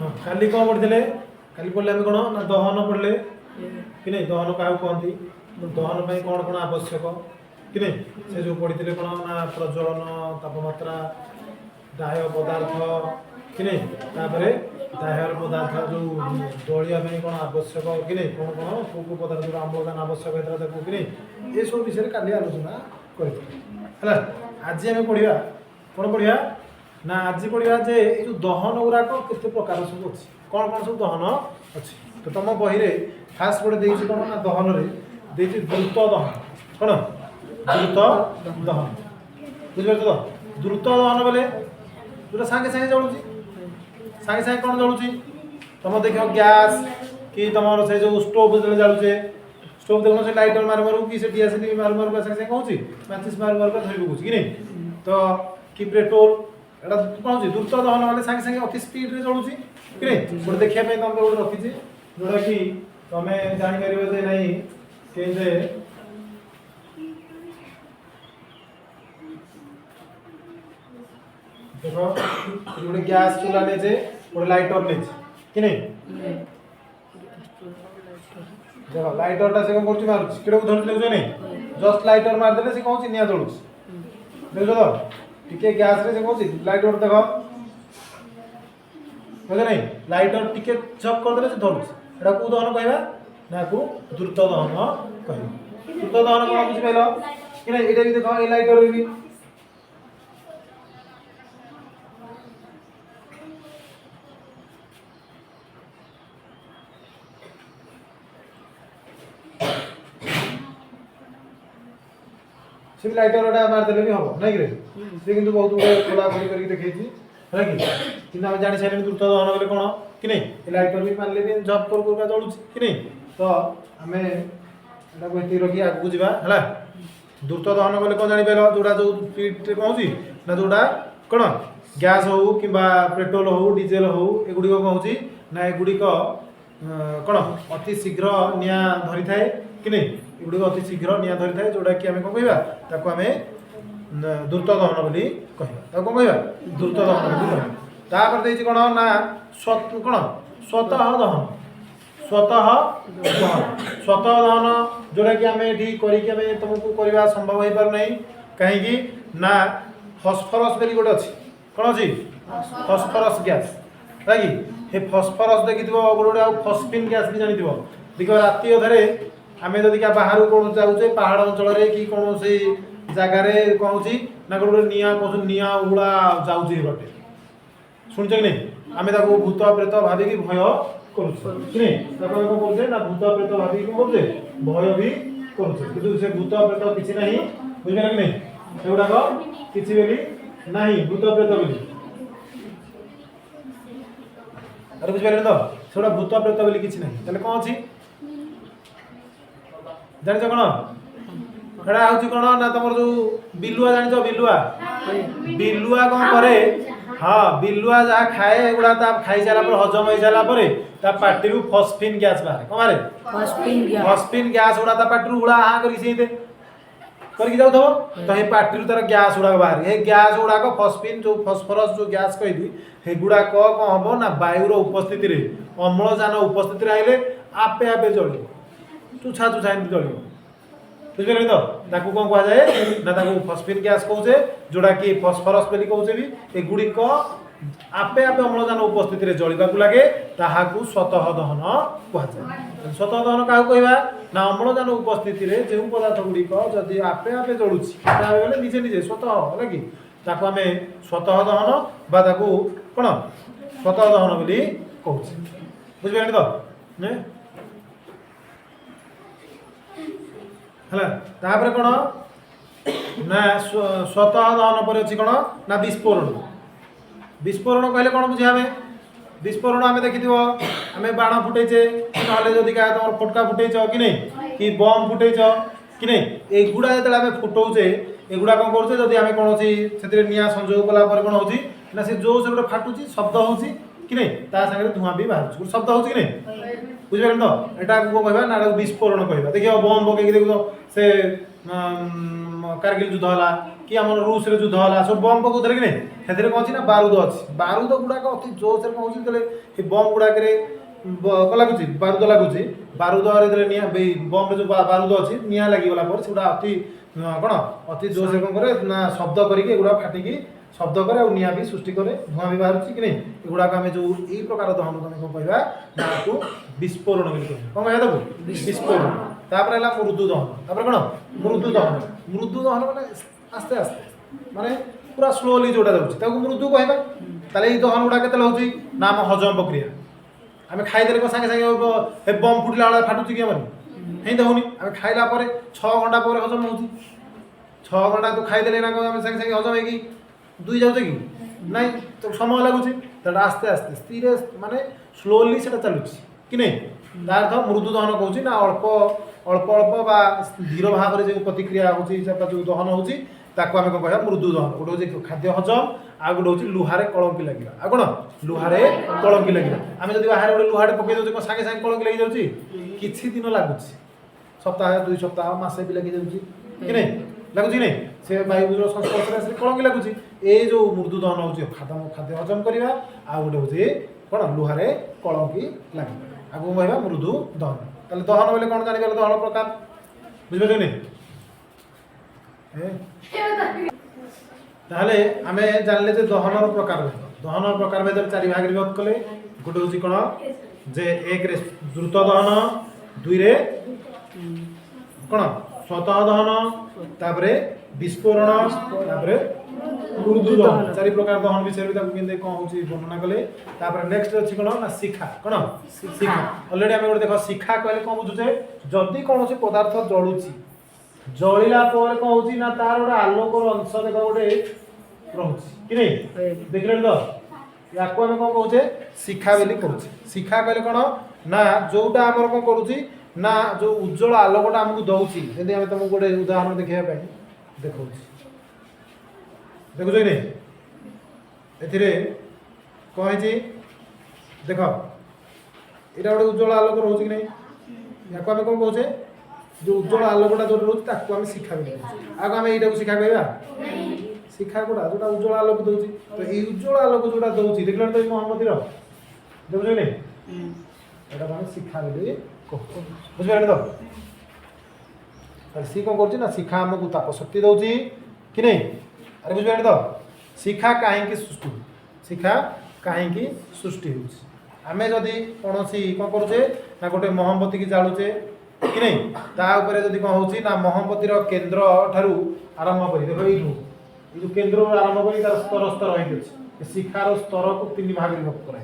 हाँ काली कौन पढ़ते काली पढ़ले आम कौन ना दहन पढ़ले कि नहीं दहन क्या कहती दहन पर कौन कौन आवश्यक कि नहीं से जो पढ़ी कौन ना प्रज्वलन तापमात्रा दाह्य पदार्थ कि नहीं तापर दाह्य पदार्थ जो जलिया कौन आवश्यक कि नहीं कौन कौन कौ कौ पदार्थ जो अम्लजान आवश्यक होता है कि नहीं ये सब विषय काली आलोचना कर आज आम पढ़ा कौन पढ़ा ना आज पढ़ा जे जो दहन गुराक केते प्रकार सब अच्छी कौन कौन सब दहन अच्छी तो तुम बही रे फास्ट गोटे देखिए कौन ना दहन रे देखिए द्रुत दहन कौन द्रुत दहन बुझे तो द्रुत दहन बोले जो सागे सागे जलुची सागे सागे कौन जलुची तुम देख गैस कि तुम से जो स्टोव जो जालुचे स्टोव देखो से लाइटर मार मारू कि से डीएसएल मार मारू सागे सागे कहूँ माचिस मार मार धरी पकाऊँ कि नहीं तो कि पेट्रोल एटा कौन हो द्रुत दहन वाले सागे सागे अति स्पीड रे जलुची कि नहीं गोटे देखिए तुम गोटे रखी जोटा कि तुम जापर जे नहीं के देख गोटे गैस चूल्हा ले गोटे लाइटर ले कि नहीं देख लाइटर टा से कौन कर मारूँ किड़े को धरती देखुच नहीं जस्ट लाइटर मारदे से कौन निआ जलुच देख तो टिके गैस रे से कौन लाइटर देख बुझे नहीं लाइटर टिके झप करदे से धरुच एटा को दहन कहबा ना को द्रुत दहन कहबा द्रुत दहन कौन बुझि पाइल कि नहीं एटा भी देख ए लाइटर रे भी से लाइटर एटा मार देले भी हम नहीं रे से किंतु बहुत बड़े खोला खोली करके देखैछि है कि किंतु हम जानि साइलेंट द्रुत दहन बोले कोन कि नहीं ए लाइटर भी मारले भी जब कर जलुछि कि नहीं तो हमें एटा को एति रखी आगु जिबा हला द्रुत दहन बोले कोन जानि पेलो जोडा जो स्पीड रे कहूछि ना जोडा कोन गैस हो किबा पेट्रोल हो डीजल हो एगुडी को कहूछि ना एगुडी को कोन अति शीघ्र निया धरि थाए कि नहीं एगुडी को अति शीघ्र निया धरि थाए जोडा कि हमें कोन कहबा ताको हमें द्रुत दहन बोली कहबा ताको कोन कहबा द्रुत दहन बोली कहबा तापर देछि कोन ना कोन स्वतः दहन स्वतः दहन जोड़ा कि आम ये करें तुमको करवा संभव हो पार नहीं कहीं ना फस्फरस बोली गोटे अच्छी कौन अच्छी फस्फरस गैस है कि हे फस्फरस देखी गोटे गोटे फस्फिन गैस भी जानी देख राति अधे आम जदि क्या बाहर कौन जाऊे पहाड़ अंचल कि कौन से जगार कौन ना गोटे गोटे निआ कौन निआ उड़ा जाऊे बटे शुणुच कि नहीं आम भूत प्रेत भाविकी भय करुचे ना भूत प्रेत भाविकी कौन करुचे भय भी करुचे कि से भूत प्रेत किसी ना बुझे कि नहीं से गुड़ाक किसी बोली ना भूत प्रेत बोली अरे बुझे तो से भूत प्रेत बोली किसी ना तेल कौन अच्छी जान कौन एटा हूँ कौन ना तुम जो बिलुआ जान बिलुआ बिलुआ कौन करे हाँ बिलुआ जहाँ खाए एगुड़ा खाई सारा हजम हो सारा पार्टी फस्फिन गैस बाहर कौन बाहर फस्फिन गैस गुड़ा पार्टी उड़ा हाँ करके जाऊ तो ये पार्टी तार गैस गुड़ाक बाहर ये गैस गुड़ाक फस्फिन जो फस्फरस जो गैस कही हे गुड़ाक कौन हम ना वायुर उपस्थिति अम्लजान उपस्थिति आइले आपे आपे जल चुछा चुछा एमती जल बुझे तो ताकू कौन कह जाए ना ताकू फस्फिन गैस कहे जोड़ा कि फस्फरस बोली कहे भी एगुड़िक आपे आपे अम्लजान उपस्थिति जलिबा लगे ताहाकू स्वतः दहन कहुए स्वतः दहन क्या कहवा ना अम्लजान उपस्थिति जो पदार्थ गुड़िक जदि आपे आपे जलुची बोले निजे निजे स्वतः है कि ताकू आम स्वतः दहन बा कौन स्वतः दहन बोली कहूँ बुझे तो है तापर कौन ना स्वतः दहन पर अच्छी कौन ना विस्फोरण विस्फोरण कहले कौन बुझे आम विस्फोरण आम देखी आम बाण फुटेचे ना जदि क्या तुम फटका फुटेच कि नहीं कि बम फुटेच कि नहीं एगुड़ा जो आम फुटाऊे एगुड़ा कौन करुचे जदि आम कौन से निआ संयोग कलापर कौन हो ना से जो से गोटे फाटुची शब्द हो कि नहीं ता सागर धुआं भी बाहर गोटे शब्द हो कि नहीं बुझे तो यहाँ को कहना ना विस्फोरण कहवा देखिए बम पकई देख से कारगिल युद्ध होला कि आम रूस रे युद्ध होला सब बम पकाउଥିଲେ कि नहीं से कौन ना बारूद अच्छी बारूद गुड़ाक अति जोश कौन जो बम गुड़ाक लगुच बारूद लगुच बारूद बम जो बारूद अच्छी निआ लगिगला से अति कौन अति जोश कौन करे ना शब्द करके एगुड़ा फाटिकी शब्द करे और निआ भी सृष्टि करे धूआ भी बाहर कि नहीं एगुड़ाक आम जो यही प्रकार दहन को कौन कहवा ना आपको विस्फोरण बोली कौन कहवा देव विस्फोरण तापर है मृदु दहन तापर कौन मृदु दहन माने आस्ते आस्ते माने पूरा स्लोली जोटा जाऊँगी मृदु कहवा ताले ये दहन गुड़ा के होची ना आम हजम प्रक्रिया आम खाईदे कौन सागे सागे बम फुटिला बेला फाटुची कि आम नहीं तो होनी आम खाइला 6 घंटा पर हजम होची 6 घंटा तो खाईदे ना आम सागे सागे हजम है दुई जाऊे कि नाई तो समय लगुच आस्ते आस्ते स्थिर माने स्लोली से चलुची कि नहीं तार मृदु दहन कौन ना अल्प अल्प अल्प बा धीर भाव में जो प्रतिक्रिया होची जो दहन होची ताको आम कौन कह मृदु दहन गोटे हूँ खाद्य हजम आ गोटे हूँ लुहारे कलंकी लगे आ कौन लुहारे कलंकी लगे आम जब बाहर गोटे लुहाटे पकई दे सागे सागे कलंकी लगी जाऊँगी किसी दिन लगुच सप्ताह 2 सप्ताह मासे भी लगी जाऊँगी कि नहीं लगुच नहीं से वायु संस्पर्श कलंकी लगुच ये जो मृदु दहन हो खाद्य हजम करवा आ गोटे हूँ कौन लुहारे कलंकी लगे आगे कहवा मृदु दहन ताले दहन बोले कौन जानिगल दहन प्रकार बुझे नहीं ताहले आमे जानले जे दहन प्रकार भेद 4 भाग रे विभक्त कले गोटे होची कोन जे 1 रे द्रुत दहन 2 रे कोन स्वतः दहन तापरे विस्फोरण तापरे मृदु दहन 4 प्रकार दहन विषय भी ताकू केंदे कोन होची वर्णना कले तापरे नेक्स्ट अछि कोन ना शिखा कोन शिखा ऑलरेडी आमे गोटे देखो शिखा कहले कोन बुझुचे जदी कोनोसी पदार्थ जळुची जलिला पर कौन होची ना तार गोटे आलोकर अंश देख गोटे रोचे कि नहीं देखले तो या को हम कौन कहूचे शिखा बोली कहूचे शिखा कहले कौन ना जोटा आमर कौन करूची ना जो उज्जवल आलोकटा हमको दउची जदि हम तुमको गोटे उदाहरण देखिया पाई देखौची देखुछ कि नहीं एथिरे कौन है देख एटा गोटे उज्जवल आलोक रोचे कि नहीं या को हम कौन कहूचे जो उज्जवल आलोकटा जो रोचे ताको हम शिखा बोली आगो हम एटा को शिखा कहबा शिखा गुड़ा जोटा उज्जवल आलोक दउची तो ये उज्जवल आलोक जोटा दउची देखले तो मोहम्मदी रो देखुछ कि नहीं एटा हम शिखा बोली बुझ पारे तो सी कौन कर शिखा आमको ताप शक्ति दौची कि नहीं अरे बुझ पारे तो शिखा कहीं सृष्टि शिखा कहीं सृष्टि होमें जदि कौन कौन करुचे ना गोटे मोहम्मती की जालुचे कि नहीं ताऊपर जदि कौन हो ना मोहम्मतीर केन्द्र ठारू आरंभ कर देख ये केन्द्र आरंभ कर स्तर स्तर होती शिखार स्तर को 3 भाग विभक्त कराई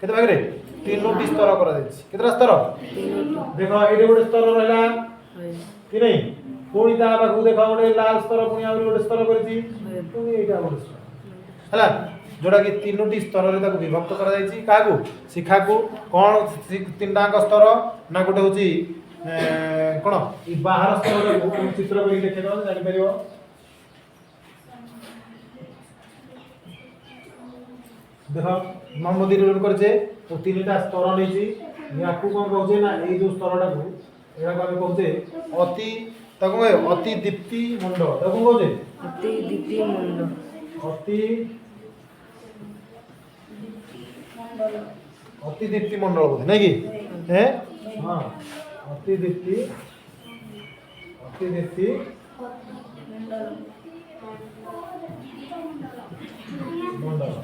केते भाग रे 3टी स्तर करा जायछि केतरा स्तर देखो एटे गोटे स्तर रहला कि नहीं पुणी ता बाकू देखो गोटे लाल स्तर पुणी आउरी गोटे स्तर करछि पुणी एटा गोटे स्तर हला जोड़ा कि 3टी स्तर रे ताको विभक्त करा जायछि काकू शिखा को कोन 3टाक स्तर ना गोटे होछि कोन ई बाहर स्तर को चित्र करी देखे दो जानि परियो देख मोहम्मदी रोल करछे तो 3टा स्तर लेछि याकू कोन कहछे ना ए जो स्तरटा को एरा को हम कहछे अति ताको अति दीप्ति मंडल ताको कहछे अति दीप्ति मंडल अति दीप्ति मंडल बोलते नहीं कि हैं हां अति दीप्ति मंडल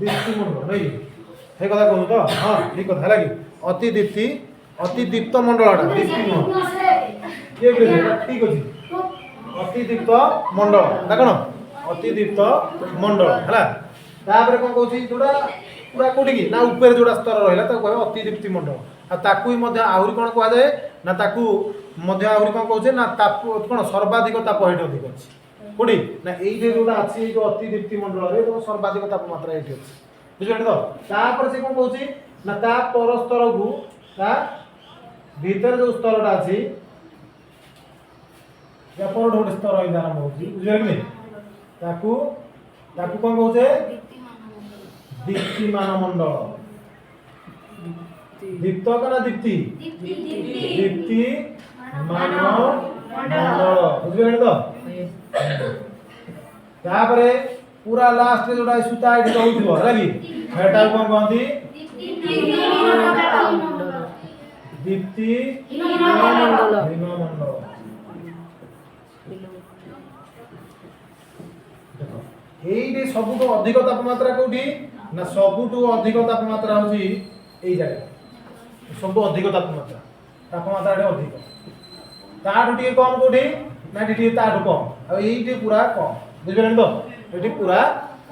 दीप्ति मंडल नहीं हे कथा कहू तो हाँ ठीक कथा है कि अति दीप्त मंडलटा दीप्ति मंडल ये ठीक अच्छे अति दीप्त मंडल ना कौन अति दीप्त मंडल है तापर कौन कहूँ जोड़ा पूरा कौटी ना ऊपर जोड़ा स्तर रहा कह अति दीप्ति मंडल आहरी कौन कह जाए ना आहरी कौन कहूँ ना ताप कौन सर्वाधिक ताप ये अधिक अच्छे कौटी ना ये जोड़ा अच्छी जो अति दीप्ति मंडल सर्वाधिक तापमात्रा ये अच्छी बुझे तो तापर से कौन कहूँ ना ता पर स्तर को भीतर जो स्तरटा अच्छी गोटे स्तर आरंभ हो बुझे कि नहीं ताकू कौन कहूँ दीप्तिमान मंडल दीप्त का दीप्ति दीप्ति मान मंडल बुझिबे तो तापरे पूरा लास्ट रे जोडा सुता एठी रहउथिबो लागी हेटा कोन कहंती दीप्ति मंडल এইটি ସବୁଠୁ ଅଧିକ ତାପମାତ୍ରା କୋଉଠି ନା ସବୁଠୁ ଅଧିକ ତାପମାତ୍ରା ହଉଛି ଏଇ ଜାଗା ସବୁ ଅଧିକ ତାପମାତ୍ରା ଏଠି ଅଧିକ ତାଠୁ ଟିକେ କମ କୋଉଠି ନା ଏଠି ଟିକେ ତାଠୁ କମ ଆଉ ଏଇଠି ପୁରା କମ ବୁଝିପାରିଲେ ତ ଏଠି ପୁରା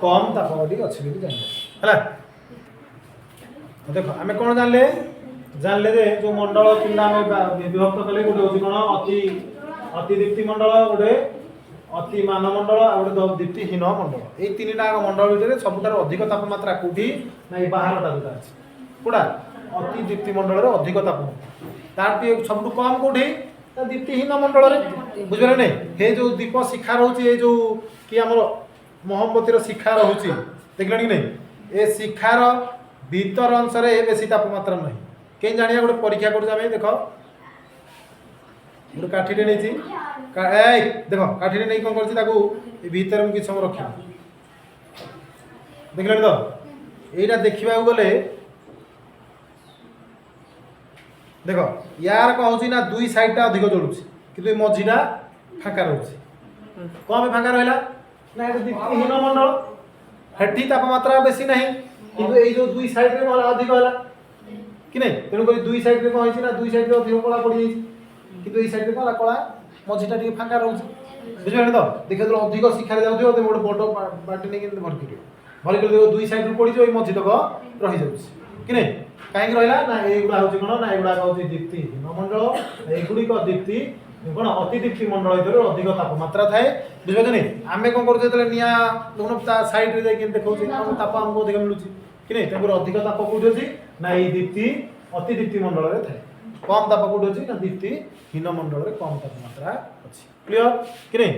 କମ ତାପମାତ୍ରା ଅଛି ବୋଲି ଜାଣିଲେ ହେଲା ଦେଖ ଆମେ କଣ ଜାଣିଲେ ଯେ ଯୋଉ ମଣ୍ଡଳ ତିନିଟା ଆମେ ବିଭକ୍ତ କଲେ ଗୋଟେ ହଉଛି କଣ ଅତି ଦୀପ୍ତି ମଣ୍ଡଳ ଗୋଟେ अति मान मंडल आ गोटे दीप्तिहीन मंडल ये तीनटा मंडल भितर सबुठार अधिक तापमात्रा कौटी ना ये बाहरटा जोटा अच्छे कौटा अति दीप्ति मंडल अधिक तापमात्रा तार सब कम कौटी दीप्तिहीन मंडल बुझे नहीं हे जो दीप शिखा रोचे जो कि आम मोहम्बतीर शिखा रोचे देखल कि नहीं ए शिखार भीतर अंश बेसी तापमात्रा नहीं कहीं जानिया गोटे परीक्षा कर देख गोटे काठीटे नहीं देख काठीटे नहीं कौन कर भीतर मुझे समय रखी देखल तो यहीटा देखा गले देख यार कौन हो ना दुई साइडटा अधिक जलुची कि मझीटा फाँका रोचे कौन फाँका रहा ना दीप्तिहीन मंडल हेठी तापमात्रा बेसी ना कि जो दुई साइड में अधिक है कि नहीं तेणुक दुई साइड में कौन ना दुई साइड में अधिक कला पड़ जाए কিন্তু এই সাইডে কলা কলা মঝিটা টিকে ফাঁকা রয়েছে বুঝিপারে তো দেখে তো অধিক শিখারে যাওথিব তুমি গোটে বড় বাটি নেই কিন্তু ভরি করে দুই সাইড রু পড়িছো এই মঝিতক রহি যাচ্ছে কি নাই কাহিଁକି ରହିଲା না এইগুলা হচ্ছে কোন না এগুলা হচ্ছে দীপ্তিহীন মণ্ডল এইগুড়িক দীপ্তি কোন অতি দীপ্তি মণ্ডল ভিতরে ଅଧିକ তাপমাত্রা থাকে বুঝিপারে নাই আমি কোন করছো যেতলে নিয়া দেখুন তা সাইড রে যাই কিন্তু দেখৌছি তাপ আমକୁ ଅଧିକ মিলুଛି কি নাই তারপর ଅଧିକ তাপ কোউଠି ଅଛି না এই দীপ্তি অতি দীপ্তি মণ্ডଳରେ থাকে कम ताप कौट अच्छी ना दीप्तिहीन मंडल में कम तापमात्रा अच्छी क्लियर कि नहीं।